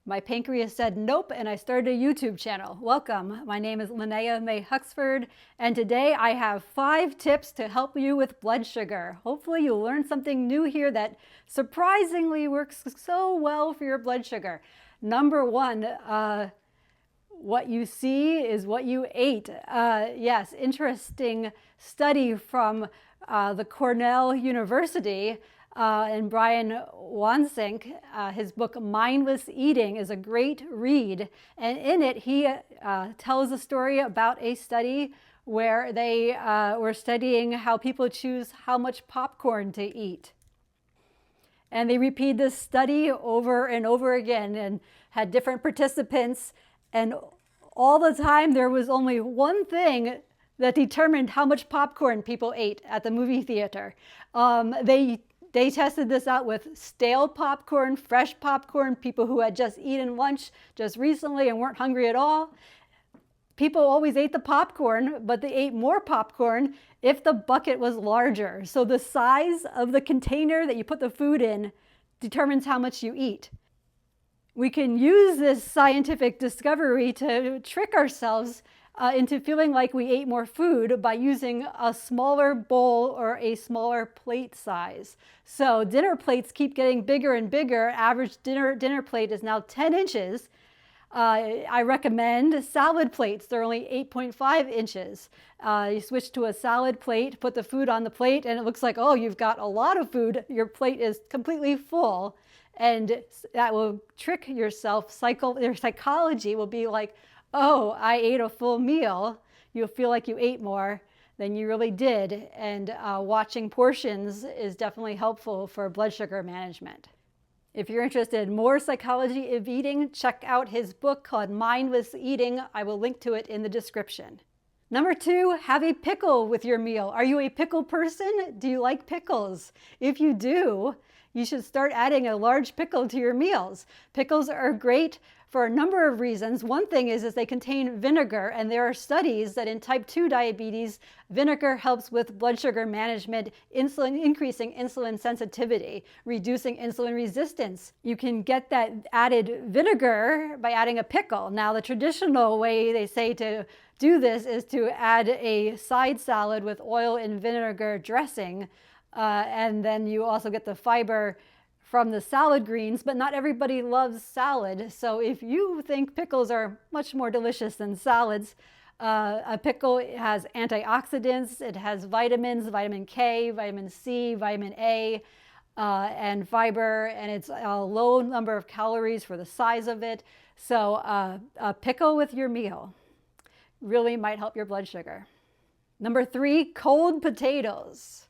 My pancreas said nope, and I started a YouTube channel. Welcome. My name is Linnea May Huxford, and today I have 5 tips to help you with blood sugar. Hopefully you'll learn something new here that surprisingly works so well for your blood sugar. Number 1, what you see is what you ate. Yes, interesting study from the Cornell University and Brian Wansink. His book Mindless Eating is a great read, and in it he tells a story about a study where they were studying how people choose how much popcorn to eat. And they repeat this study over and over again and had different participants, and all the time there was only one thing that determined how much popcorn people ate at the movie theater. They tested this out with stale popcorn, fresh popcorn, people who had just eaten lunch just recently and weren't hungry at all. People always ate the popcorn, but they ate more popcorn if the bucket was larger. So the size of the container that you put the food in determines how much you eat. We can use this scientific discovery to trick ourselves into feeling like we ate more food by using a smaller bowl or a smaller plate size. So dinner plates keep getting bigger and bigger. Average dinner plate is now 10 inches. I recommend salad plates. They're only 8.5 inches. You switch to a salad plate, put the food on the plate, and it looks like, oh, you've got a lot of food. Your plate is completely full. And that will trick yourself. Your psychology will be like, oh, I ate a full meal. You'll feel like you ate more than you really did. And watching portions is definitely helpful for blood sugar management. If you're interested in more psychology of eating, check out his book called Mindless Eating. I will link to it in the description. Number 2, have a pickle with your meal. Are you a pickle person? Do you like pickles? If you do, you should start adding a large pickle to your meals. Pickles are great for a number of reasons. One thing is they contain vinegar, and there are studies that in type 2 diabetes, vinegar helps with blood sugar management, increasing insulin sensitivity, reducing insulin resistance. You can get that added vinegar by adding a pickle. Now, the traditional way they say to do this is to add a side salad with oil and vinegar dressing, and then you also get the fiber from the salad greens, but not everybody loves salad. So if you think pickles are much more delicious than salads, a pickle has antioxidants, it has vitamins, vitamin K, vitamin C, vitamin A, and fiber, and it's a low number of calories for the size of it. So a pickle with your meal really might help your blood sugar. Number 3, cold potatoes.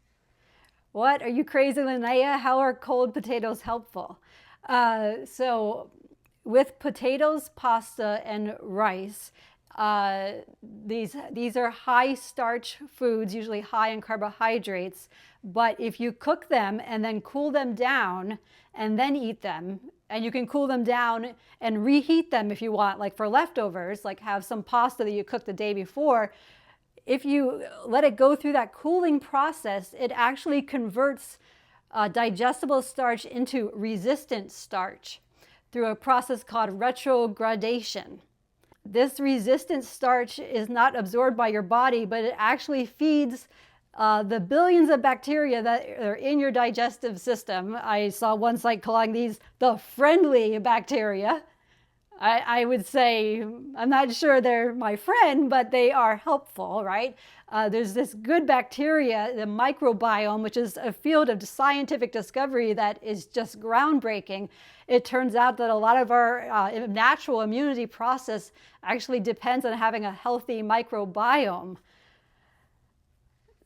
What? Are you crazy, Linnea? How are cold potatoes helpful? So with potatoes, pasta, and rice, these are high starch foods, usually high in carbohydrates. But if you cook them and then cool them down and then eat them, and you can cool them down and reheat them if you want, like for leftovers, like have some pasta that you cooked the day before. If you let it go through that cooling process, it actually converts digestible starch into resistant starch through a process called retrogradation. This resistant starch is not absorbed by your body, but it actually feeds the billions of bacteria that are in your digestive system. I saw one site calling these the friendly bacteria. I would say, I'm not sure they're my friend, but they are helpful, right? There's this good bacteria, the microbiome, which is a field of scientific discovery that is just groundbreaking. It turns out that a lot of our natural immunity process actually depends on having a healthy microbiome.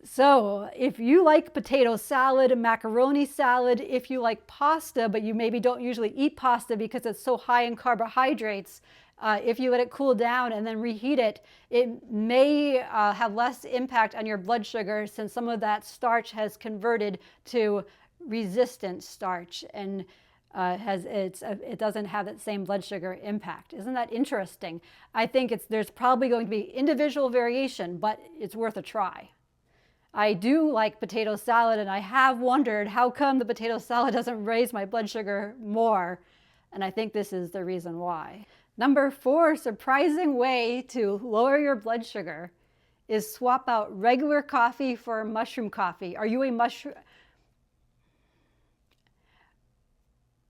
So if you like potato salad, macaroni salad, if you like pasta, but you maybe don't usually eat pasta because it's so high in carbohydrates, if you let it cool down and then reheat it, it may have less impact on your blood sugar since some of that starch has converted to resistant starch and it doesn't have that same blood sugar impact. Isn't that interesting? I think there's probably going to be individual variation, but it's worth a try. I do like potato salad, and I have wondered how come the potato salad doesn't raise my blood sugar more and I think this is the reason why. Number 4 surprising way to lower your blood sugar is swap out regular coffee for mushroom coffee. Are you a mushroom?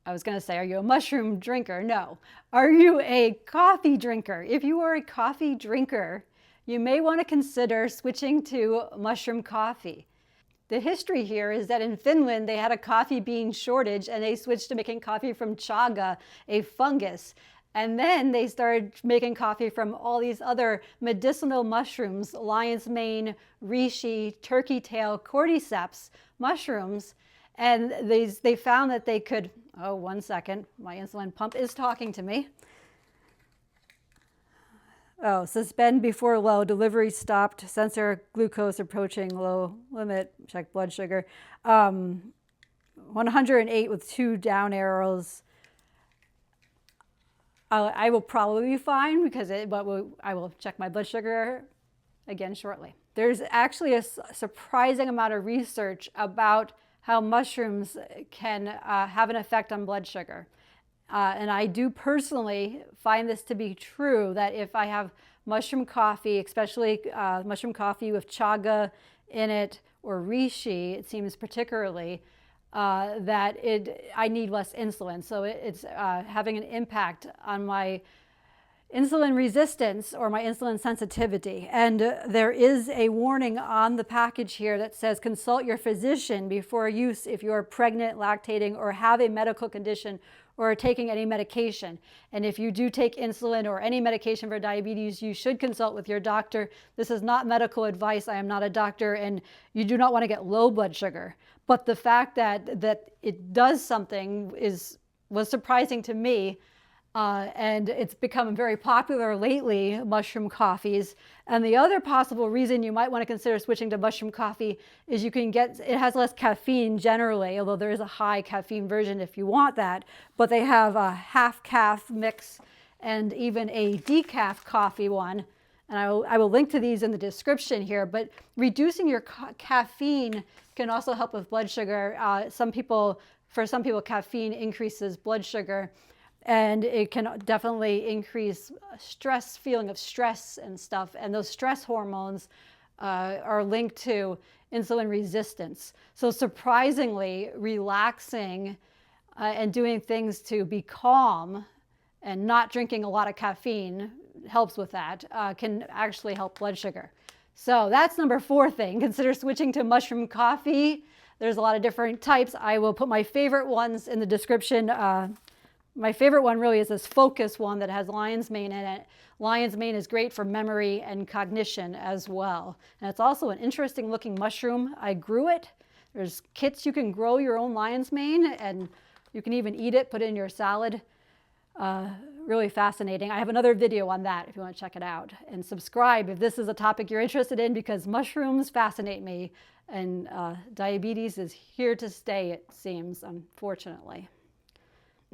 I was going to say, are you a mushroom drinker? No. Are you a coffee drinker? If you are a coffee drinker, you may want to consider switching to mushroom coffee. The history here is that in Finland, they had a coffee bean shortage and they switched to making coffee from chaga, a fungus. And then they started making coffee from all these other medicinal mushrooms, lion's mane, reishi, turkey tail, cordyceps mushrooms. And they found that they could, oh, 1 second, my insulin pump is talking to me. Oh, suspend before low, delivery stopped, sensor glucose approaching low limit, check blood sugar. 108 with 2 down arrows. I will probably be fine because I will check my blood sugar again shortly. There's actually a surprising amount of research about how mushrooms can have an effect on blood sugar. And I do personally find this to be true, that if I have mushroom coffee, especially mushroom coffee with chaga in it or reishi, it seems particularly, that I need less insulin. So it's having an impact on my insulin resistance or my insulin sensitivity. And there is a warning on the package here that says consult your physician before use if you are pregnant, lactating, or have a medical condition or are taking any medication. And if you do take insulin or any medication for diabetes, you should consult with your doctor. This is not medical advice. I am not a doctor, and you do not want to get low blood sugar. But the fact that it does something was surprising to me. And it's become very popular lately, mushroom coffees. And the other possible reason you might want to consider switching to mushroom coffee is it has less caffeine generally, although there is a high caffeine version if you want that. But they have a half calf mix and even a decaf coffee one. And I will link to these in the description here. But reducing your caffeine can also help with blood sugar. For some people, caffeine increases blood sugar. And it can definitely increase feeling of stress and stuff. And those stress hormones are linked to insulin resistance. So surprisingly, relaxing and doing things to be calm and not drinking a lot of caffeine helps with that, can actually help blood sugar. So that's number 4 thing. Consider switching to mushroom coffee. There's a lot of different types. I will put my favorite ones in the description. My favorite one really is this focus one that has lion's mane in it. Lion's mane is great for memory and cognition as well. And it's also an interesting looking mushroom. I grew it. There's kits you can grow your own lion's mane, and you can even eat it, put it in your salad. Really fascinating. I have another video on that if you want to check it out. And subscribe if this is a topic you're interested in, because mushrooms fascinate me. And diabetes is here to stay, it seems, unfortunately.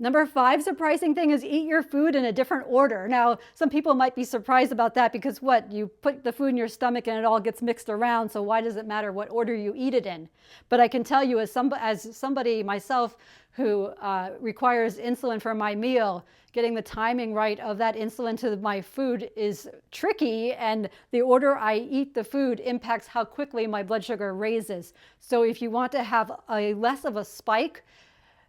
Number 5 surprising thing is eat your food in a different order. Now, some people might be surprised about that because you put the food in your stomach and it all gets mixed around, so why does it matter what order you eat it in? But I can tell you as somebody myself who requires insulin for my meal, getting the timing right of that insulin to my food is tricky, and the order I eat the food impacts how quickly my blood sugar raises. So if you want to have less of a spike,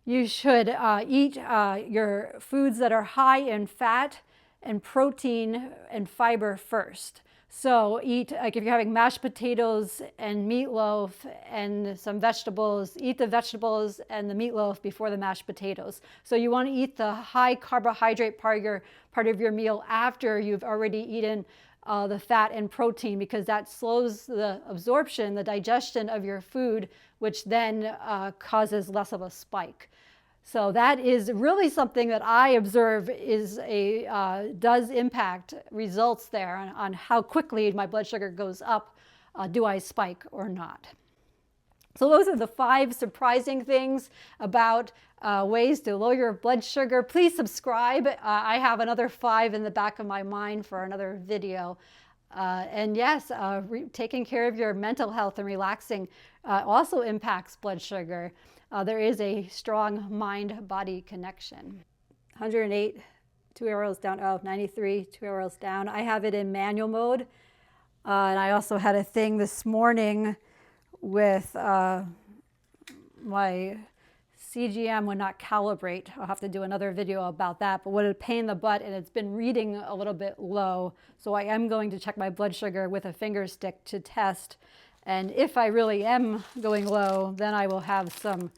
you should eat your foods that are high in fat and protein and fiber first. So eat, like if you're having mashed potatoes and meatloaf and some vegetables, eat the vegetables and the meatloaf before the mashed potatoes. So you want to eat the high carbohydrate part of your meal after you've already eaten the fat and protein, because that slows the absorption, the digestion of your food, which then causes less of a spike. So that is really something that I observe does impact results there on how quickly my blood sugar goes up. Do I spike or not? So those are the 5 surprising things about ways to lower your blood sugar. Please subscribe. I have another 5 in the back of my mind for another video. And yes, taking care of your mental health and relaxing also impacts blood sugar. There is a strong mind-body connection. 108, 2 arrows down. Oh, 93, 2 arrows down. I have it in manual mode. And I also had a thing this morning with my CGM would not calibrate. I'll have to do another video about that, but what a pain in the butt, and it's been reading a little bit low. So I am going to check my blood sugar with a finger stick to test. And if I really am going low, then I will have a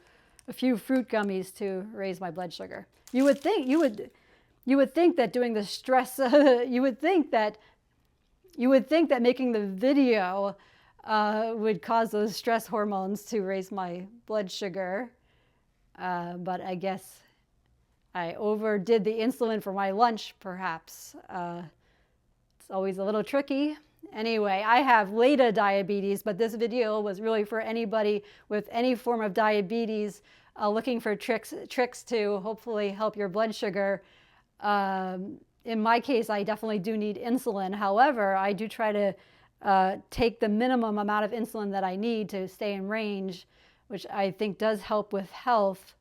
few fruit gummies to raise my blood sugar. You would think that doing the stress, you would think that making the video would cause those stress hormones to raise my blood sugar. But I guess I overdid the insulin for my lunch, perhaps. It's always a little tricky. Anyway, I have LATA diabetes, but this video was really for anybody with any form of diabetes looking for tricks to hopefully help your blood sugar. In my case, I definitely do need insulin. However, I do try to take the minimum amount of insulin that I need to stay in range, which I think does help with health.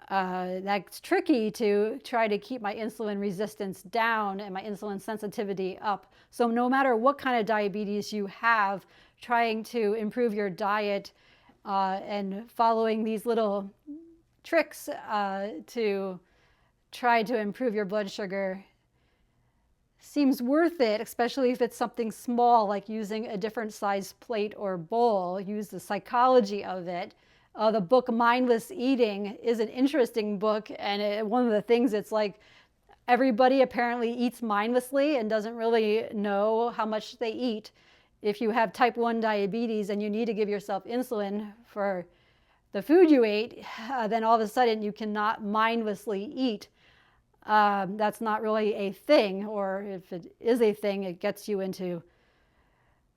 That's tricky to try to keep my insulin resistance down and my insulin sensitivity up. So no matter what kind of diabetes you have, trying to improve your diet and following these little tricks to try to improve your blood sugar seems worth it, especially if it's something small like using a different size plate or bowl. Use the psychology of it. The book Mindless Eating is an interesting book, and one of the things, it's like everybody apparently eats mindlessly and doesn't really know how much they eat. If you have type 1 diabetes and you need to give yourself insulin for the food you ate, then all of a sudden you cannot mindlessly eat. That's not really a thing, or if it is a thing, it gets you into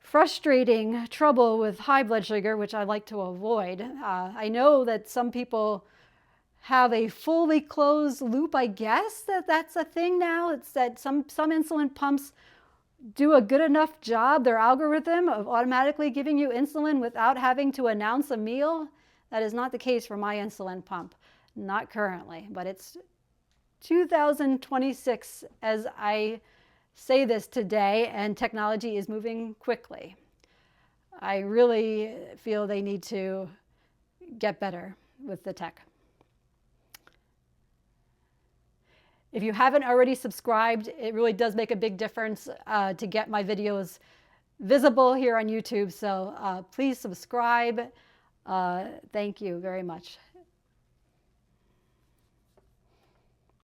frustrating trouble with high blood sugar, which I like to avoid. I know that some people have a fully closed loop. I guess that's a thing now. It's that some insulin pumps do a good enough job, their algorithm, of automatically giving you insulin without having to announce a meal. That is not the case for my insulin pump, not currently, but it's 2026 as I say this today, and technology is moving quickly. I really feel they need to get better with the tech. If you haven't already subscribed, it really does make a big difference to get my videos visible here on YouTube. So please subscribe. Thank you very much.